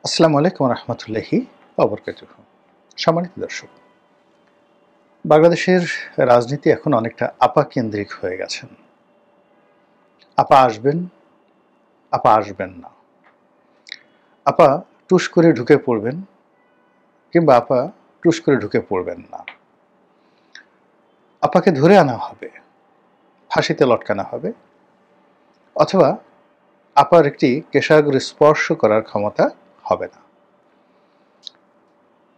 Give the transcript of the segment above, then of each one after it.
আসসালামু আলাইকুম রহমতুল্লাহি ওয়া বারাকাতুহু। সম্মানিত দর্শক, বাংলাদেশের রাজনীতি এখন অনেকটা আপা কেন্দ্রিক হয়ে গেছেন। আপা আসবেন, আপা আসবেন না। আপা টুস করে ঢুকে পড়বেন কিংবা আপা টুস করে ঢুকে পড়বেন না। আপাকে ধরে আনা হবে, ফাঁসিতে লটকানো হবে, অথবা আপার একটি কেশাগ্রে স্পর্শ করার ক্ষমতা হবে না।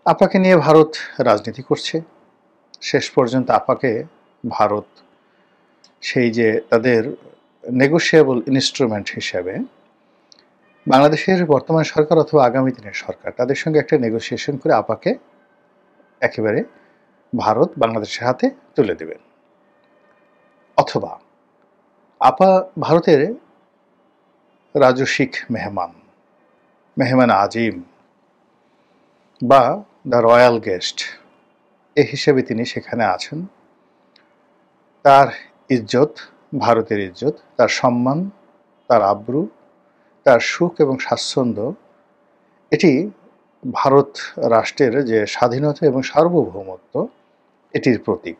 আপাকে নিয়ে ভারত রাজনীতি করছে। শেষ পর্যন্ত আপাকে ভারত সেই যে তাদের নেগোশিয়েবল ইনস্ট্রুমেন্ট হিসেবে বাংলাদেশের বর্তমান সরকার অথবা আগামী দিনের সরকার তাদের সঙ্গে একটা নেগোসিয়েশন করে আপাকে একেবারে ভারত বাংলাদেশের হাতে তুলে দেবেন, অথবা আপা ভারতের রাজস্বিক মেহমান আজিম বা দ্য রয়্যাল গেস্ট এ হিসেবে তিনি সেখানে আছেন। তার ইজ্জত, ভারতের ইজ্জত, তার সম্মান, তার আব্রু, তার সুখ এবং স্বাচ্ছন্দ্য, এটি ভারত রাষ্ট্রের যে স্বাধীনতা এবং সার্বভৌমত্ব এটির প্রতীক।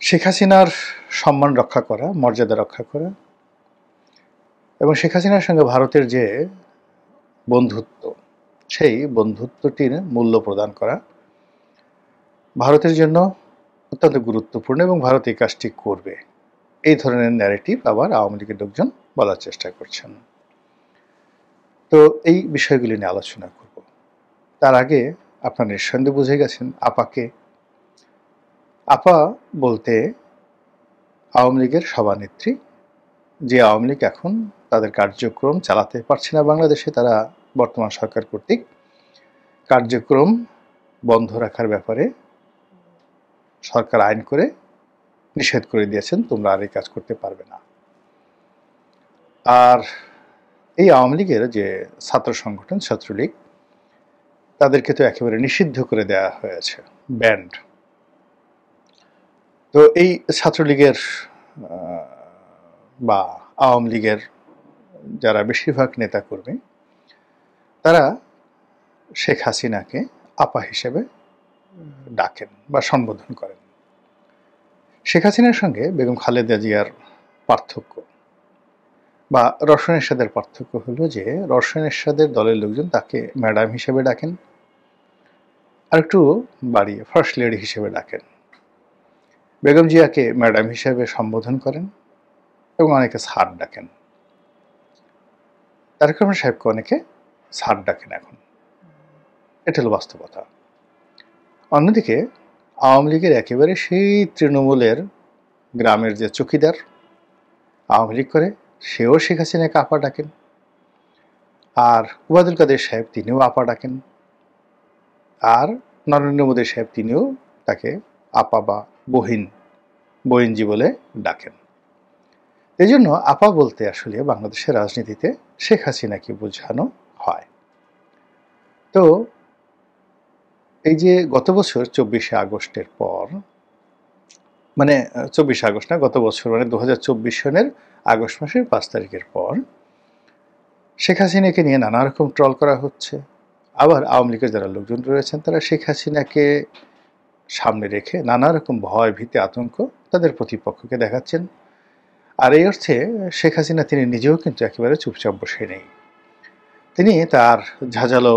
শেখ হাসিনার সম্মান রক্ষা করা, মর্যাদা রক্ষা করা এবং শেখ হাসিনার সঙ্গে ভারতের যে বন্ধুত্ব, সেই বন্ধুত্বটির মূল্য প্রদান করা ভারতের জন্য অত্যন্ত গুরুত্বপূর্ণ এবং ভারত এই কাজটি করবে, এই ধরনের ন্যারেটিভ আবার আওয়ামী লীগের লোকজন বলার চেষ্টা করছেন। তো এই বিষয়গুলি নিয়ে আলোচনা করব। তার আগে আপনারা নিঃসন্দেহে বুঝে গেছেন আপাকে। আপা বলতে আওয়ামী লীগের সভানেত্রী, যে আওয়ামী লীগ এখন তাদের কার্যক্রম চালাতে পারছে না বাংলাদেশে। তারা বর্তমান সরকার কর্তৃক কার্যক্রম বন্ধ রাখার ব্যাপারে সরকার আইন করে নিষেধ করে দিয়েছেন, তোমরা আর এই কাজ করতে পারবে না। আর এই আওয়ামী লীগের যে ছাত্র সংগঠন ছাত্রলীগ, তাদেরকে তো একেবারে নিষিদ্ধ করে দেওয়া হয়েছে, ব্যান্ড। তো এই ছাত্রলীগের বা আওয়ামী লীগের যারা বেশিরভাগ নেতাকর্মী, তারা শেখ হাসিনাকে আপা হিসেবে ডাকেন বা সম্বোধন করেন। শেখ হাসিনার সঙ্গে বেগম খালেদা জিয়ার পার্থক্য বা রওশন এরশাদের পার্থক্য হলো যে রওশন এরশাদের দলের লোকজন তাকে ম্যাডাম হিসেবে ডাকেন, আর একটু বাড়িয়ে ফার্স্ট লেডি হিসেবে ডাকেন। বেগম জিয়াকে ম্যাডাম হিসেবে সম্বোধন করেন এবং অনেকে স্যার ডাকেন। তারেক রহমান সাহেবকে অনেকে স্যার ডাকেন এখন। এটা হলো বাস্তবতা। অন্যদিকে আওয়ামী লীগের একেবারে সেই তৃণমূলের গ্রামের যে চৌকিদার আওয়ামী লীগ করে, সেও শেখ হাসিনাকে আপা ডাকেন। আর ওবায়দুল কাদের সাহেব তিনিও আপা ডাকেন। আর নরেন্দ্র মোদী সাহেব তিনিও তাকে আপা বা বহিনজি বলে ডাকেন। এই জন্য আপা বলতে আসলে বাংলাদেশের রাজনীতিতে শেখ হাসিনাকে বোঝানো হয়। তো এই যে গত বছর 24শে আগস্টের পর, মানে 24শে আগস্ট না, গত বছর মানে 2024 সনের আগস্ট মাসের 5 তারিখের পর শেখ হাসিনাকে নিয়ে নানা রকম ট্রল করা হচ্ছে। আবার আওয়ামী লীগের যারা লোকজন রয়েছেন তারা শেখ হাসিনাকে সামনে রেখে নানা রকম ভয়, ভীতি, আতঙ্ক তাদের প্রতিপক্ষকে দেখাচ্ছেন। আর এই অর্থে শেখ হাসিনা তিনি নিজেও কিন্তু একেবারে চুপচাপ বসে নেই। তিনি তার ঝাঁঝালো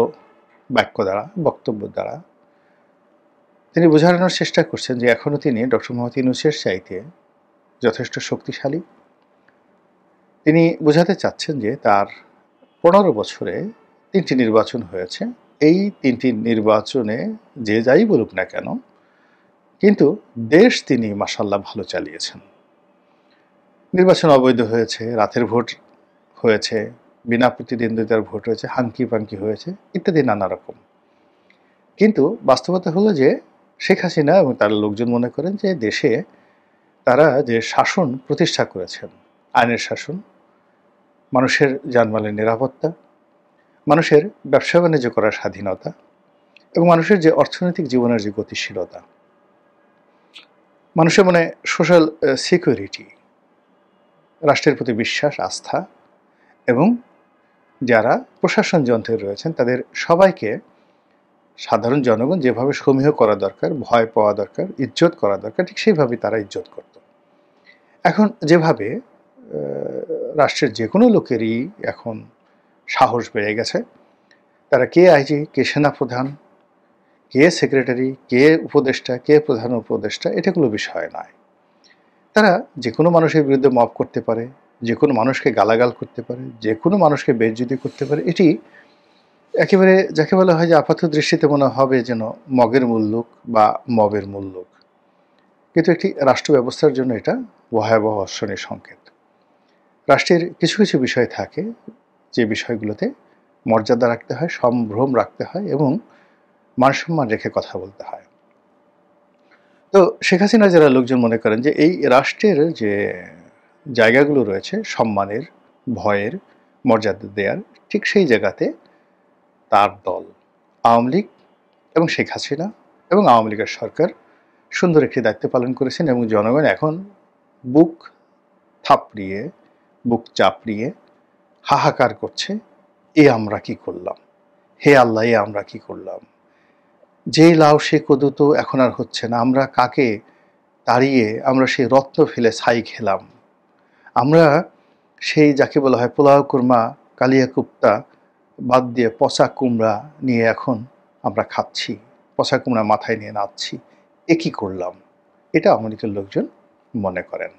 বাক্য দ্বারা, বক্তব্য দ্বারা তিনি বোঝানোর চেষ্টা করছেন যে এখনও তিনি ডক্টর মোহাম্মদ ইউনূসের চাইতে যথেষ্ট শক্তিশালী। তিনি বোঝাতে চাচ্ছেন যে তার 15 বছরে 3টি নির্বাচন হয়েছে। এই 3টি নির্বাচনে যে যাই বলুক না কেন, কিন্তু দেশ তিনি মাশাআল্লাহ ভালো চালিয়েছেন। নির্বাচন অবৈধ হয়েছে, রাতের ভোট হয়েছে, বিনা প্রতিদ্বন্দ্বিতার ভোট হয়েছে, হাঙ্কি পাঙ্কি হয়েছে, ইত্যাদি নানা রকম। কিন্তু বাস্তবতা হলো যে শেখ হাসিনা এবং তার লোকজন মনে করেন যে দেশে তারা যে শাসন প্রতিষ্ঠা করেছেন, আইনের শাসন, মানুষের জানমালের নিরাপত্তা, মানুষের ব্যবসা বাণিজ্য করার স্বাধীনতা এবং মানুষের যে অর্থনৈতিক জীবনের যে গতিশীলতা, মানুষের মনে সোশ্যাল সিকিউরিটি, রাষ্ট্রের প্রতি বিশ্বাস, আস্থা এবং যারা প্রশাসন যন্ত্রে রয়েছেন তাদের সবাইকে সাধারণ জনগণ যেভাবে সমীহ করা দরকার, ভয় পাওয়া দরকার, ইজ্জত করা দরকার, ঠিক সেইভাবেই তারা ইজ্জত করত। এখন যেভাবে রাষ্ট্রের যে কোনো লোকেরই এখন সাহস বেড়ে গেছে, তারা কে আইজি, কে সেনাপ্রধান, কে সেক্রেটারি, কে উপদেষ্টা, কে প্রধান উপদেষ্টা, এটা কোনো বিষয় নয়। তারা যে কোনো মানুষের বিরুদ্ধে মব করতে পারে, যে কোনো মানুষকে গালাগাল করতে পারে, যে কোনো মানুষকে বেইজ্জতি করতে পারে। এটি একেবারে যাকে বলা হয় যে আপাত দৃষ্টিতে মনে হবে যেন মগের মুল্লুক বা মবের মুল্লুক, কিন্তু একটি রাষ্ট্র ব্যবস্থার জন্য এটা ভয়াবহ অর্শনের সংকেত। রাষ্ট্রের কিছু কিছু বিষয় থাকে যে বিষয়গুলোতে মর্যাদা রাখতে হয়, সম্ভ্রম রাখতে হয় এবং মানসম্মান রেখে কথা বলতে হয়। তো শেখ হাসিনা যারা লোকজন মনে করেন যে এই রাষ্ট্রের যে জায়গাগুলো রয়েছে সম্মানের, ভয়ের, মর্যাদা দেওয়ার, ঠিক সেই জায়গাতে তার দল আওয়ামী লীগ এবং শেখ হাসিনা এবং আওয়ামী লীগের সরকার সুন্দর একটি দায়িত্ব পালন করেছেন এবং জনগণ এখন বুক থাপড়িয়ে, বুক চাপড়িয়ে হাহাকার করছে, এ আমরা কি করলাম, হে আল্লাহ, এ আমরা কি করলাম, যে লাউ সে কদু তো এখন আর হচ্ছে না, আমরা কাকে তাড়িয়ে আমরা সেই রত্ন ফেলে ছাই খেলাম, আমরা সেই যাকে বলা হয় পোলাও কুরমা, কালিয়া কুপ্তা বাদ দিয়ে পচা কুমড়া নিয়ে এখন আমরা খাচ্ছি, পচা কুমড়া মাথায় নিয়ে নাচছি, এ কি করলাম, এটা আওয়ামী লীগের লোকজন মনে করেন।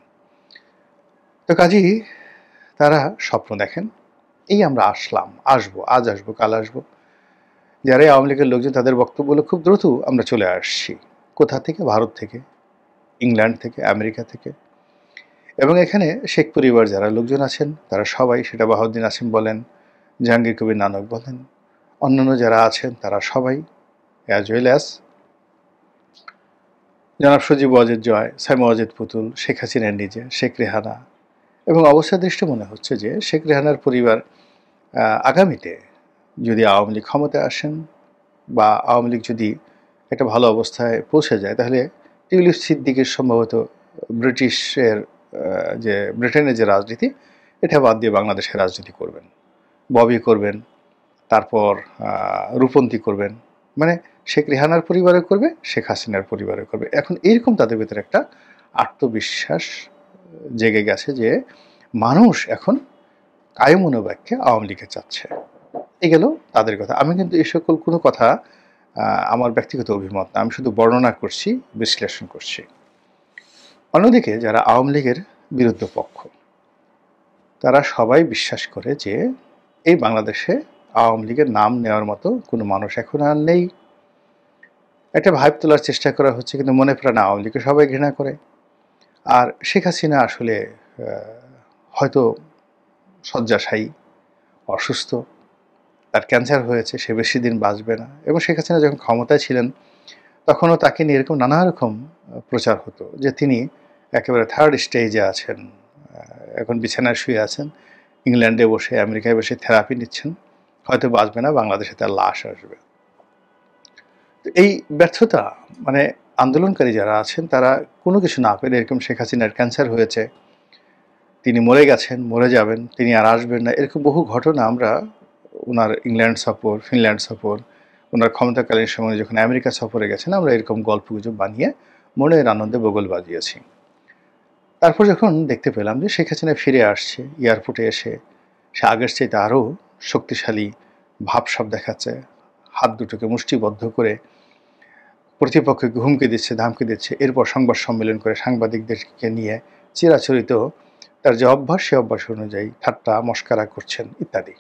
তো কাজেই তারা স্বপ্ন দেখেন, এই আমরা আসলাম, আসবো, আজ আসবো, কাল আসবো। যারা আওয়ামী লীগের লোকজন তাদের বক্তব্য হলো খুব দ্রুত আমরা চলে আসছি। কোথা থেকে? ভারত থেকে, ইংল্যান্ড থেকে, আমেরিকা থেকে। এবং এখানে শেখ পরিবার যারা লোকজন আছেন তারা সবাই, সেটা বাহাউদ্দিন আসিম বলেন, জাহাঙ্গীর কবির নানক বলেন, অন্যান্য যারা আছেন তারা সবাই, অ্যাজ ওয়েল অ্যাজ জনাব সজীব ওয়াজেদ জয়, সাইমা ওয়াজেদ পুতুল, শেখ হাসিনার নিজে, শেখ রেহানা, এবং অবস্থা দৃষ্টি মনে হচ্ছে যে শেখ রেহানার পরিবার আগামীতে যদি আওয়ামী লীগ ক্ষমতায় আসেন বা আওয়ামী লীগ যদি একটা ভালো অবস্থায় পৌঁছে যায়, তাহলে টিউলিপ সিদ্দিকের সম্ভবত ব্রিটিশের যে ব্রিটেনের যে রাজনীতি, এটা বাদ দিয়ে বাংলাদেশের রাজনীতি করবেন, ববি করবেন, তারপর রূপন্তী করবেন, মানে শেখ রেহানার পরিবারে করবে, শেখ হাসিনার পরিবারে করবে। এখন এইরকম তাদের ভিতরে একটা আত্মবিশ্বাস জেগে গেছে যে মানুষ এখন কায়মনোবাক্যে আওয়ামী লীগে চাচ্ছে। এই গেল তাদের কথা। আমি কিন্তু এই সকল কোনো কথা আমার ব্যক্তিগত অভিমত না, আমি শুধু বর্ণনা করছি, বিশ্লেষণ করছি। অন্যদিকে যারা আওয়ামী লীগের বিরুদ্ধ পক্ষ, তারা সবাই বিশ্বাস করে যে এই বাংলাদেশে আওয়ামী লীগের নাম নেওয়ার মতো কোনো মানুষ এখন আর নেই। একটা ভাইব তোলার চেষ্টা করা হচ্ছে, কিন্তু মনে প্রাণে আওয়ামী লীগকে সবাই ঘৃণা করে। আর শেখ হাসিনা আসলে হয়তো শয্যাশায়ী, অসুস্থ, তার ক্যান্সার হয়েছে, সে বেশি দিন বাঁচবে না। এবং শেখ হাসিনা যখন ক্ষমতায় ছিলেন তখনও তাকে নিয়ে এরকম নানা রকম প্রচার হতো যে তিনি একেবারে থার্ড স্টেজে আছেন, এখন বিছানায় শুয়ে আছেন, ইংল্যান্ডে বসে, আমেরিকায় বসে থেরাপি নিচ্ছেন, হয়তো বাঁচবে না, বাংলাদেশে তার লাশ আসবে। তো এই ব্যর্থতা, মানে আন্দোলনকারী যারা আছেন তারা কোনো কিছু না পেরে, এরকম শেখ হাসিনার ক্যান্সার হয়েছে, তিনি মরে গেছেন, মরে যাবেন, তিনি আর আসবেন না, এরকম বহু ঘটনা আমরা ওনার ইংল্যান্ড সফর, ফিনল্যান্ড সফর, ওনার ক্ষমতাকালীন সময়ে যখন আমেরিকা সফরে গেছেন, আমরা এরকম গল্পগুজব বানিয়ে মনের আনন্দে বগল বাজিয়েছি। তারপর যখন দেখতে পেলাম যে শেখ হাসিনা ফিরে আসছে, এয়ারপোর্টে এসে সে আগের চাইতে আরও শক্তিশালী ভাবসাব দেখাচ্ছে, হাত দুটোকে মুষ্টিবদ্ধ করে প্রতিপক্ষকে হুমকি দিচ্ছে, ধামকি দিচ্ছে, এরপর সংবাদ সম্মেলন করে সাংবাদিকদেরকে নিয়ে চিরাচরিত তার যে অভ্যাস, সে অভ্যাস অনুযায়ী ঠাট্টা মস্কারা করছেন ইত্যাদি।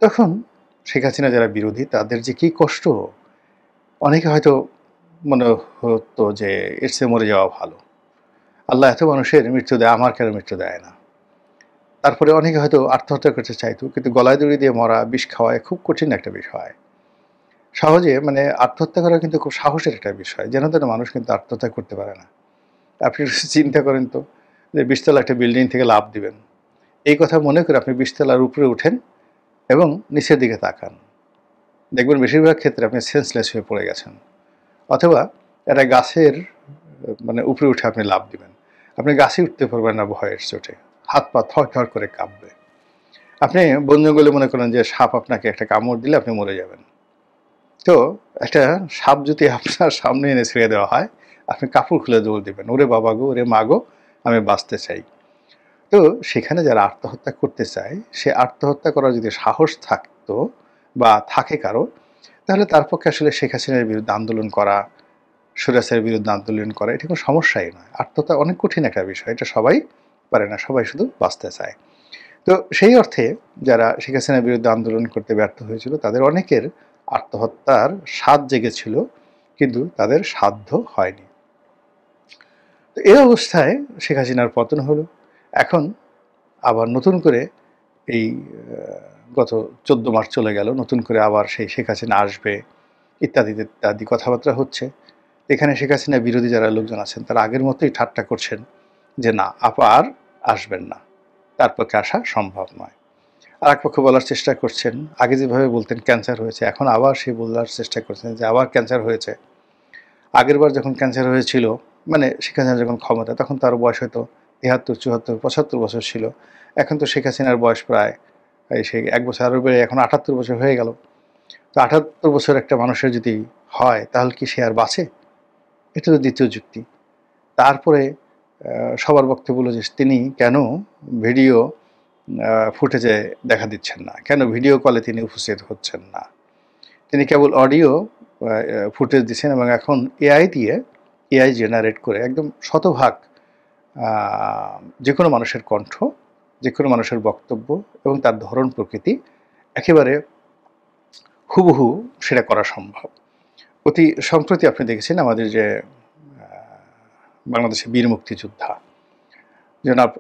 তখন শেখ হাসিনা যারা বিরোধী, তাদের যে কী কষ্ট, অনেকে হয়তো মনে হতো যে এর চেয়ে মরে যাওয়া ভালো, আল্লাহ এত মানুষের মৃত্যু দেয়, আমার কেন মৃত্যু দেয় না। তারপরে অনেকে হয়তো আত্মহত্যা করতে চাইতো, কিন্তু গলায় দড়ি দিয়ে মরা, বিষ খাওয়ায় খুব কঠিন একটা বিষয়। সহজে মানে আত্মহত্যা করা কিন্তু খুব সাহসের একটা বিষয়, যেন তেন মানুষ কিন্তু আত্মহত্যা করতে পারে না। আপনি চিন্তা করেন তো যে ২০তলা একটা বিল্ডিং থেকে লাফ দিবেন, এই কথা মনে করে আপনি ২০তলার উপরে উঠেন এবং নিচের দিকে তাকান, দেখবেন বেশিরভাগ ক্ষেত্রে আপনি সেন্সলেস হয়ে পড়ে গেছেন। অথবা একটা গাছের মানে উপরে উঠে আপনি লাফ দিবেন, আপনি গাছে উঠতে পারবেন না ভয়ের চোটে, হাত পা থর থর করে কাঁপবে। আপনি বন জঙ্গলে মনে করেন যে সাপ আপনাকে একটা কামড় দিলে আপনি মরে যাবেন। তো একটা সাপ যদি আপনার সামনে এনে ছেড়ে দেওয়া হয়, আপনি কাপড় খুলে দৌড় দিবেন, ওরে বাবা গো, ওরে মা গো, আমি বাঁচতে চাই। তো সেখানে যারা আত্মহত্যা করতে চায়, সে আত্মহত্যা করার যদি সাহস থাকতো বা থাকে কারো, তাহলে তার পক্ষে আসলে শেখ হাসিনার বিরুদ্ধে আন্দোলন করা, স্বৈরাচারের বিরুদ্ধে আন্দোলন করা এটা কোনো সমস্যাই নয়। আত্মহত্যা অনেক কঠিন একটা বিষয়, এটা সবাই পারে না, সবাই শুধু বাঁচতে চায়। তো সেই অর্থে যারা শেখ হাসিনার বিরুদ্ধে আন্দোলন করতে ব্যর্থ হয়েছিল, তাদের অনেকের আত্মহত্যার স্বাদ জেগেছিল, কিন্তু তাদের সাধ্য হয়নি। তো এই অবস্থায় শেখ হাসিনার পতন হলো। এখন আবার নতুন করে এই গত 14 মার্চ চলে গেল, নতুন করে আবার সেই শেখ হাসিনা আসবে ইত্যাদি ইত্যাদি কথাবার্তা হচ্ছে। এখানে শেখ হাসিনা বিরোধী যারা লোকজন আছেন তারা আগের মতোই ঠাট্টা করছেন যে না, আপা আর আসবেন না, তার পক্ষে আসা সম্ভব নয়। আর এক পক্ষ বলার চেষ্টা করছেন, আগে যেভাবে বলতেন ক্যান্সার হয়েছে, এখন আবার সে বলার চেষ্টা করছেন যে আবার ক্যান্সার হয়েছে। আগের বার যখন ক্যান্সার হয়েছিল, মানে শেখ হাসিনা যখন ক্ষমতা, তখন তার বয়স হয়তো 73, 74, 75 বছর ছিল। এখন তো শেখ হাসিনার বয়স প্রায় সেই 1 বছর আরও বেড়ে এখন 78 বছর হয়ে গেল। তো 78 বছর একটা মানুষের যদি হয়, তাহলে কি সে আর বাঁচে? এটা তো দ্বিতীয় যুক্তি। তারপরে সবার বক্তব্য হলো যে তিনি কেন ভিডিও ফুটেজে দেখা দিচ্ছেন না, কেন ভিডিও কলে তিনি উপস্থিত হচ্ছেন না। তিনি কেবল অডিও ফুটেজ দিচ্ছেন এবং এখন এআই জেনারেট করে একদম শতভাগ যে কোনো মানুষের কণ্ঠ, যে কোনো মানুষের বক্তব্য এবং তার ধরন প্রকৃতি একেবারে হুবহু সেটা করা সম্ভব। অতি সম্প্রতি আপনি দেখেছেন আমাদের যে বাংলাদেশের বীর মুক্তিযোদ্ধা জনাব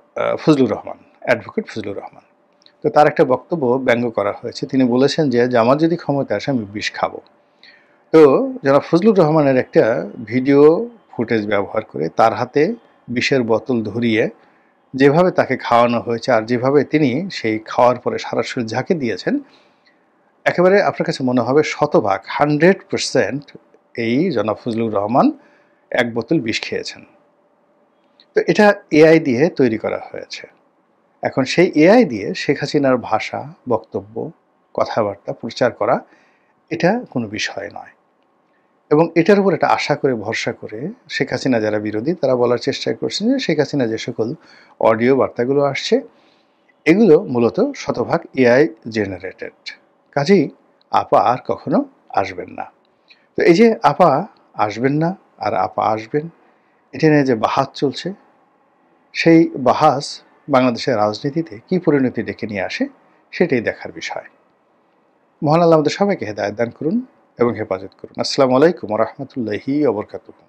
ফজলুর রহমান, অ্যাডভোকেট ফজলুর রহমান, তো তার একটা বক্তব্য ব্যঙ্গ করা হয়েছে। তিনি বলেছেন যে আমার যদি ক্ষমতা আসে আমি বিষ খাবো। তো জনাব ফজলুর রহমানের একটা ভিডিও ফুটেজ ব্যবহার করে তার হাতে বিষের বোতল ধরিয়ে যেভাবে তাকে খাওয়ানো হয়েছে আর যেভাবে তিনি সেই খাওয়ার পরে সারা শরীর ঝাঁকে দিয়েছেন, একেবারে আপনার কাছে মনে হবে শতভাগ 100% এই জনাব ফজলুর রহমান 1 বোতল বিষ খেয়েছেন। তো এটা এআই দিয়ে তৈরি করা হয়েছে। এখন সেই এআই দিয়ে শেখ হাসিনার ভাষা, বক্তব্য, কথাবার্তা প্রচার করা এটা কোনো বিষয় নয়। এবং এটার উপর একটা আশা করে, ভরসা করে শেখ হাসিনা যারা বিরোধী তারা বলার চেষ্টা করছেন যে শেখ হাসিনা যে সকল অডিও বার্তাগুলো আসছে এগুলো মূলত শতভাগ এআই জেনারেটেড। কাজেই আপা আর কখনো আসবেন না। তো এই যে আপা আসবেন না আর আপা আসবেন, এটা নিয়ে যে বাহাস চলছে, সেই বাহাস বাংলাদেশের রাজনীতিতে কী পরিণতি ডেকে নিয়ে আসে সেটাই দেখার বিষয়। মহান আল্লাহ আমাদের সবাইকে হেদায়েত দান করুন এবং হেফাজত করুন। আসসালামু আলাইকুম ওয়া রাহমাতুল্লাহি ওয়া বারাকাতুহু।